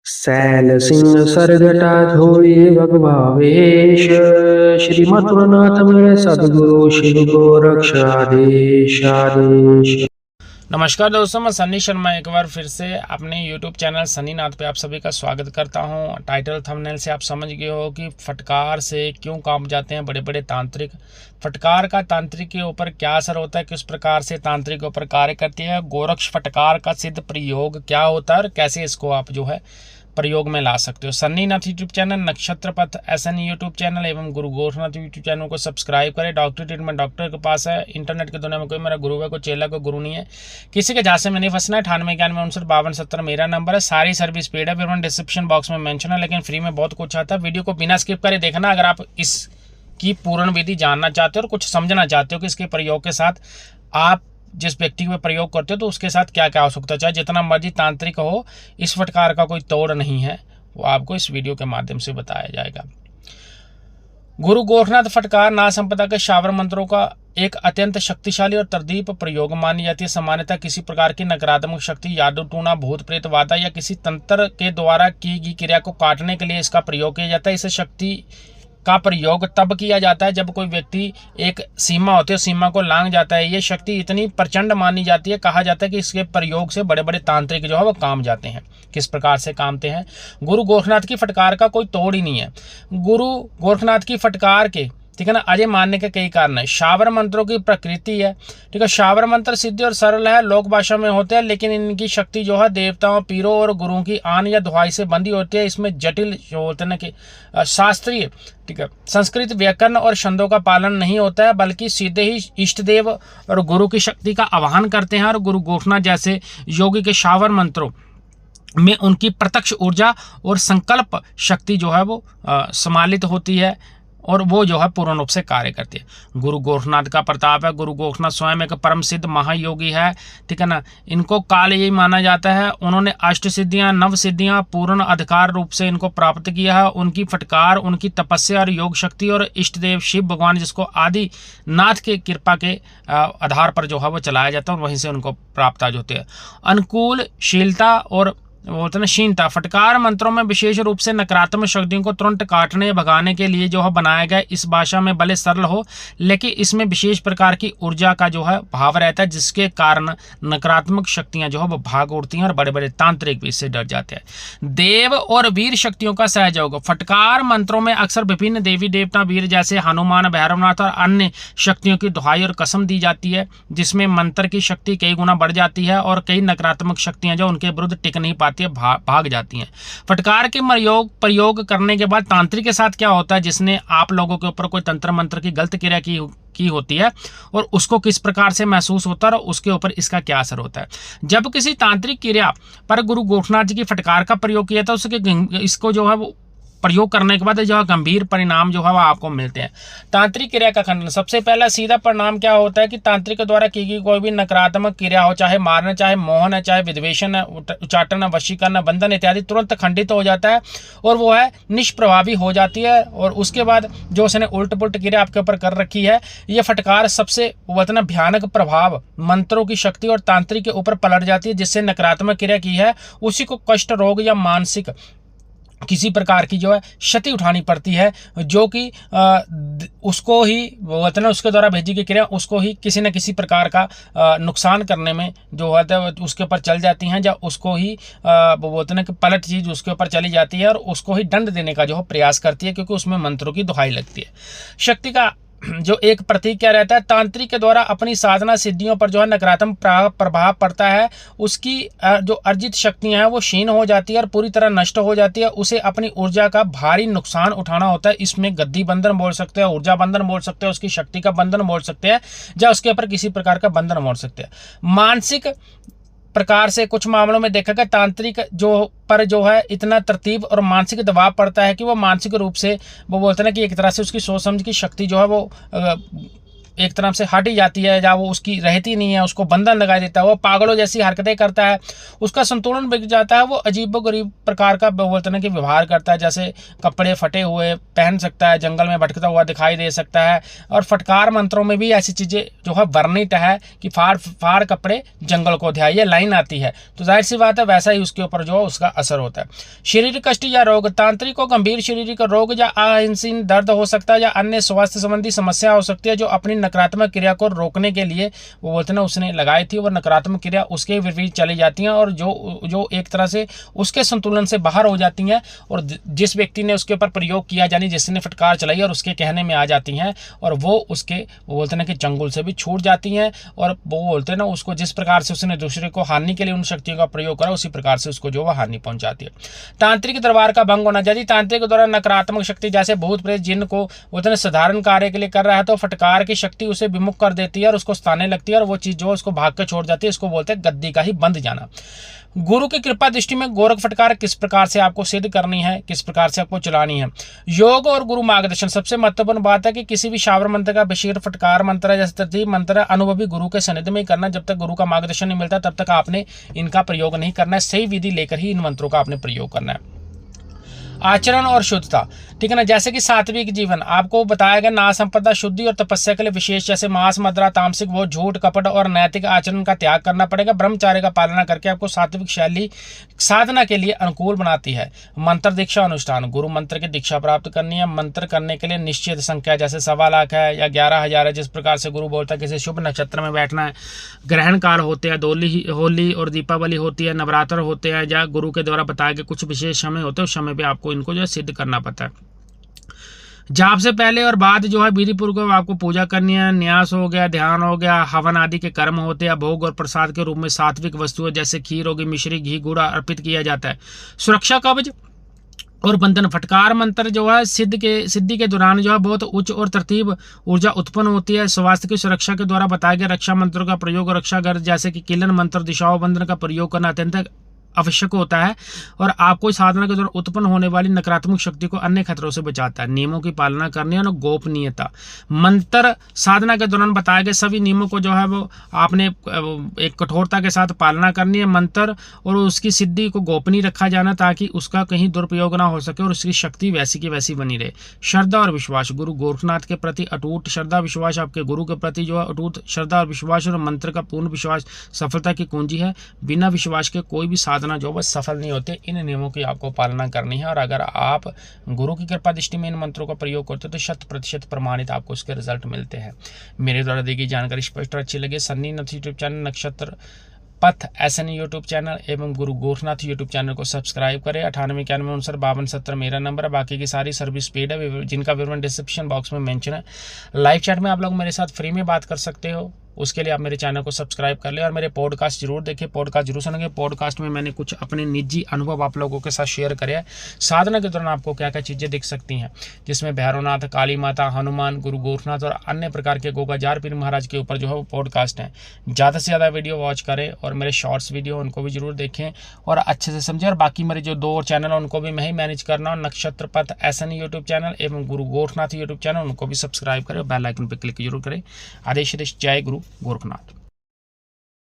Cell Singh सरजटा धोए भगवावेश। श्रीमद्गुरुनाथ मेरे सदगुरु शिव गोरक्ष आदेश आदेश। नमस्कार दोस्तों, मैं सन्नी शर्मा एक बार फिर से अपने YouTube चैनल सनी नाथ पे आप सभी का स्वागत करता हूं। टाइटल थंबनेल से आप समझ गए हो कि फटकार से क्यों काम जाते हैं बड़े बड़े तांत्रिक। फटकार का तांत्रिक के ऊपर क्या असर होता है, किस प्रकार से तांत्रिक के ऊपर कार्य करती है, गोरक्ष फटकार का सिद्ध प्रयोग क्या होता है और कैसे इसको आप जो है प्रयोग में ला सकते हो। सन्नी नाथ यूट्यूब चैनल, नक्षत्र पथ SN यूट्यूब चैनल एवं गुरु गोरखनाथ यूट्यूब चैनल को सब्सक्राइब करें। डॉक्टर ट्रीटमेंट डॉक्टर के पास है। इंटरनेट की दुनिया में कोई मेरा गुरु है, कोई चेला, कोई गुरु नहीं है। किसी के जहाँ से मैं नहीं फंसना है। 9891595270 मेरा नंबर है। सारी सर्विस पेड है, फिर डिस्क्रिप्शन बॉक्स में मेंशन है, लेकिन फ्री में बहुत कुछ आता है। वीडियो को बिना स्किप करे देखना अगर आप इसकी पूर्ण विधि जानना चाहते हो और कुछ समझना चाहते हो कि इसके प्रयोग के साथ आप जिस व्यक्ति में प्रयोग करते हो तो उसके साथ क्या क्या हो सकता है। चाहे जितना मर्जी तांत्रिक हो, इस फटकार का कोई तोड़ नहीं है, वो आपको इस वीडियो के माध्यम से बताया जाएगा। गुरु गोरखनाथ फटकार ना संपदा के शावर मंत्रों का एक अत्यंत शक्तिशाली और तरदीप प्रयोग मानी जाती है। सामान्यतः किसी प्रकार की नकारात्मक शक्ति, जादू टूना, भूत प्रेत वादा या किसी तंत्र के द्वारा की गई क्रिया को काटने के लिए इसका प्रयोग किया जाता है। इस शक्ति का प्रयोग तब किया जाता है जब कोई व्यक्ति एक सीमा होती है, सीमा को लांघ जाता है। ये शक्ति इतनी प्रचंड मानी जाती है, कहा जाता है कि इसके प्रयोग से बड़े बड़े तांत्रिक जो है वो काम जाते हैं। किस प्रकार से कामते हैं? गुरु गोरखनाथ की फटकार का कोई तोड़ ही नहीं है। गुरु गोरखनाथ की फटकार के, ठीक है ना, अजय मानने के कई कारण है। शावर मंत्रों की प्रकृति है, ठीक है। शावर मंत्र सिद्ध और सरल है, लोक भाषा में होते हैं, लेकिन इनकी शक्ति जो है देवताओं, पीरों और गुरुओं की आन या दुहाई से बंधी होती है। इसमें जटिल जो होते हैं ना कि शास्त्रीय, ठीक है, संस्कृत व्याकरण और छंदों का पालन नहीं होता है, बल्कि सीधे ही इष्ट देव और गुरु की शक्ति का आह्वान करते हैं। और गुरु गोरखनाथ जैसे योगी के शावर मंत्रों में उनकी प्रत्यक्ष ऊर्जा और संकल्प शक्ति जो है वो सम्मिलित होती है और वो जो है पूर्ण रूप से कार्य करती है। गुरु गोरखनाथ का प्रताप है। गुरु गोरखनाथ स्वयं एक परम सिद्ध महायोगी है, ठीक है ना। इनको काल यही माना जाता है। उन्होंने अष्ट सिद्धियां, नव सिद्धियां पूर्ण अधिकार रूप से इनको प्राप्त किया है। उनकी फटकार, उनकी तपस्या और योग शक्ति और इष्ट देव शिव भगवान, जिसको आदि नाथ के कृपा के आधार पर जो है वो चलाया जाता है और वहीं से उनको प्राप्त आज होते हैं। अनुकूलशीलता और शीनता फटकार मंत्रों में विशेष रूप से नकारात्मक शक्तियों को तुरंत काटने भगाने के लिए जो है बनाया गया। इस भाषा में भले सरल हो, लेकिन इसमें विशेष प्रकार की ऊर्जा का जो है भाव रहता है, जिसके कारण नकारात्मक शक्तियां जो है वो भाग उड़ती हैं और बड़े बड़े तांत्रिक भी इससे डर जाते हैं। देव और वीर शक्तियों का सहयोग फटकार मंत्रों में अक्सर विभिन्न देवी देवता, वीर जैसे हनुमान, भैरवनाथ और अन्य शक्तियों की दुहाई और कसम दी जाती है, जिसमें मंत्र की शक्ति कई गुना बढ़ जाती है और कई नकारात्मक शक्तियां जो उनके विरुद्ध टिक नहीं पाती, भाग जाती हैं। फटकार के प्रयोग करने के बाद तांत्रिक के साथ क्या होता है, जिसने आप लोगों के ऊपर कोई तंत्र मंत्र की गलत क्रिया की होती है और उसको किस प्रकार से महसूस होता है और उसके ऊपर इसका क्या असर होता है। जब किसी तांत्रिक क्रिया पर गुरु गोरखनाथ जी की फटकार का प्रयोग किया था, उसके इसको जो है वो प्रयोग करने के बाद जो है गंभीर परिणाम जो है वो आपको मिलते हैं। तांत्रिक क्रिया का खंडन, सबसे पहला सीधा परिणाम क्या होता है कि तांत्रिक के द्वारा की गई कोई भी नकारात्मक क्रिया हो, चाहे मारना, चाहे मोहन है, चाहे विद्वेषण है, उच्चाटन है, वशीकरण, बंधन इत्यादि, तुरंत खंडित हो जाता है और वो है निष्प्रभावी हो जाती है। और उसके बाद जो उसने उल्ट पुल्ट क्रिया आपके ऊपर कर रखी है, ये फटकार सबसे वतना भयानक प्रभाव मंत्रों की शक्ति और तांत्रिक के ऊपर पलट जाती है। जिससे नकारात्मक क्रिया की है उसी को कष्ट, रोग या मानसिक किसी प्रकार की जो है क्षति उठानी पड़ती है, जो कि उसको ही वतना उसके द्वारा भेजी गई क्रिया उसको ही किसी न किसी प्रकार का नुकसान करने में जो है उसके ऊपर चल जाती हैं, या उसको ही वतना कि पलट चीज उसके ऊपर चली जाती है और उसको ही दंड देने का जो है प्रयास करती है, क्योंकि उसमें मंत्रों की दुहाई लगती है। शक्ति का जो एक प्रतीक क्या रहता है, तांत्रिक के द्वारा अपनी साधना सिद्धियों पर जो है नकारात्मक प्रभाव पड़ता है, उसकी जो अर्जित शक्तियां हैं वो क्षीण हो जाती है और पूरी तरह नष्ट हो जाती है। उसे अपनी ऊर्जा का भारी नुकसान उठाना होता है। इसमें गद्दी बंधन बोल सकते हैं, ऊर्जा बंधन बोल सकते हैं, उसकी शक्ति का बंधन बोल सकते हैं, या उसके ऊपर किसी प्रकार का बंधन बोल सकते हैं। मानसिक प्रकार से कुछ मामलों में देखा गया तांत्रिक जो है इतना तरतीब और मानसिक दबाव पड़ता है कि वो मानसिक रूप से वो बोलते हैं कि एक तरह से उसकी सोच समझ की शक्ति जो है वो एक तरफ से हट ही जाती है, जहाँ वो उसकी रहती नहीं है, उसको बंधन लगा देता है, वो पागलों जैसी हरकतें करता है, उसका संतुलन बिगड़ जाता है, वो अजीबोगरीब प्रकार का बोलते हैं कि व्यवहार करता है, जैसे कपड़े फटे हुए पहन सकता है, जंगल में भटकता हुआ दिखाई दे सकता है। और फटकार मंत्रों में भी ऐसी चीज़ें जो है वर्णित है कि फाड़ फाड़ कपड़े जंगल को ध्याय, ये लाइन आती है, तो जाहिर सी बात है वैसा ही उसके ऊपर जो है उसका असर होता है। शारीरिक कष्ट या रोग, तांत्रिक को गंभीर शारीरिक रोग या अहिंसीन दर्द हो सकता है या अन्य स्वास्थ्य संबंधी समस्या हो सकती है, जो अपनी नकारात्मक क्रिया को रोकने के लिए वो बोलते हैं उसने लगाई थी, वो नकारात्मक क्रिया उसके विपरीत चली जाती हैं और जो एक तरह से उसके संतुलन से बाहर हो जाती हैं, और जिस व्यक्ति ने उसके ऊपर प्रयोग किया यानी जिसने फटकार चलाई और उसके कहने में आ जाती हैं, और वो उसके वो बोलते हैं कि चंगुल से भी छूट जाती हैं, और वो बोलते हैं ना उसको जिस प्रकार से उसने दूसरे को हानि के लिए उन शक्तियों का प्रयोग करा उसी प्रकार से उसको जो वह हानि पहुंचाती है। तांत्रिक दरबार का भंग होना, यदि तांत्रिक के द्वारा नकारात्मक शक्ति जैसे भूत प्रेत जिन को बोलते हैं साधारण कार्य के लिए कर रहा है, तो फटकार की शक्ति उसे विमुख कर देती है और उसको सताने लगती है, और वो चीज जो उसको भाग कर छोड़ जाती है, इसको बोलते हैं गद्दी का ही बंध जाना। गुरु की कृपा दृष्टि में गोरख फटकार किस प्रकार से आपको सिद्ध करनी है, किस प्रकार से आपको चलानी है। योग और गुरु मार्गदर्शन, सबसे महत्वपूर्ण बात है कि किसी भी शावर मंत्र का विशेष फटकार मंत्र है, जैसे तरतीब मंत्र है, अनुभवी गुरु के सानिध्य में ही करना। जब तक गुरु का मार्गदर्शन नहीं मिलता तब तक आपने इनका प्रयोग नहीं करना है, सही विधि लेकर ही इन मंत्रों का आपने प्रयोग करना है। आचरण और शुद्धता, ठीक है ना, जैसे कि सात्विक जीवन आपको बताया गया, ना संपदा, शुद्धि और तपस्या के लिए विशेष जैसे मांस मदिरा तामसिक वो झूठ कपट और नैतिक आचरण का त्याग करना पड़ेगा। ब्रह्मचार्य का पालना करके आपको सात्विक शैली साधना के लिए अनुकूल बनाती है। मंत्र दीक्षा अनुष्ठान, गुरु मंत्र की दीक्षा प्राप्त करनी है। मंत्र करने के लिए निश्चित संख्या जैसे 1.25 लाख है या 11,000 है, जिस प्रकार से गुरु बोलता है किसी शुभ नक्षत्र में बैठना है। ग्रहण काल होते हैं, होली और दीपावली होती है, नवरात्र होते हैं, या गुरु के द्वारा बताए गए कुछ विशेष समय होते हैं, उस समय पे आपको इनको जो है सिद्ध करना पड़ता है। जाप से पहले और बाद जो है विधि पूर्वक आपको पूजा करनी है। न्यास हो गया, ध्यान हो गया, हवन आदि के कर्म होते हैं। भोग और प्रसाद के रूप में सात्विक वस्तुएं जैसे खीर होगी, मिश्री, घी, गुड़ अर्पित किया जाता है। सुरक्षा कवच और बंधन, फटकार मंत्र जो है सिद्धि के दौरान जो है बहुत उच्च और तरतीब ऊर्जा उत्पन्न होती है। स्वास्थ्य की सुरक्षा के द्वारा बताए गए रक्षा मंत्रों का प्रयोग, रक्षा घर जैसे कि किलन मंत्र, दिशाओं बंधन का प्रयोग करना अत्यंत आवश्यक होता है, और आपको साधना के दौरान उत्पन्न होने वाली नकारात्मक शक्ति को अन्य खतरों से बचाता है। नियमों की पालना करनी है और गोपनीयता, मंत्र साधना के दौरान बताए गए सभी नियमों को जो है वो आपने एक कठोरता के साथ पालना करनी है। मंत्र और उसकी सिद्धि को गोपनीय रखा जाना ताकि उसका कहीं दुरुपयोग ना हो सके और उसकी शक्ति वैसी की वैसी बनी रहे। श्रद्धा और विश्वास, गुरु गोरखनाथ के प्रति अटूट श्रद्धा विश्वास, आपके गुरु के प्रति जो है अटूट श्रद्धा और विश्वास और मंत्र का पूर्ण विश्वास सफलता की कुंजी है। बिना विश्वास के कोई भी साधना जो बस सफल नहीं होते। इन नियमों की आपको पालना करनी है, और अगर आप गुरु की कृपा दृष्टि में इन मंत्रों का प्रयोग करते हो तो 100% प्रमाणित आपको उसके रिजल्ट मिलते हैं। मेरे द्वारा दी गई जानकारी स्पष्ट और अच्छी लगे, सन्नी नाथ यूट्यूब चैनल, नक्षत्र पथ SN यूट्यूब चैनल एवं गुरु गोरखनाथ यूट्यूब चैनल को सब्सक्राइब करें। 9891595270 मेरा नंबर है। बाकी की सारी सर्विस पेड है, जिनका विवरण डिस्क्रिप्शन बॉक्स में मेंशन है। लाइव चैट में आप लोग मेरे साथ फ्री में बात कर सकते हो, उसके लिए आप मेरे चैनल को सब्सक्राइब कर लें और मेरे पॉडकास्ट जरूर देखें, पॉडकास्ट जरूर सुनेंगे। पॉडकास्ट में मैंने कुछ अपने निजी अनुभव आप लोगों के साथ शेयर करे हैं। साधना के दौरान आपको क्या क्या चीज़ें दिख सकती हैं, जिसमें भैरवनाथ, काली माता, हनुमान, गुरु गोरखनाथ और अन्य प्रकार के गोगाजार पीर महाराज के ऊपर जो है वो पॉडकास्ट हैं। ज़्यादा से ज़्यादा वीडियो वॉच करें और मेरे शॉर्ट्स वीडियो उनको भी जरूर देखें और अच्छे से समझें। और बाकी मेरे जो 2 और चैनल है उनको भी मैं ही मैनेज करना हूँ, नक्षत्र पथ SN यूट्यूब चैनल एवं गुरु गोरखनाथ यूट्यूब चैनल, उनको भी सब्सक्राइब करें और बेल आइकन पर क्लिक जरूर करें। आदेश जय गुरु गोरखनाथ।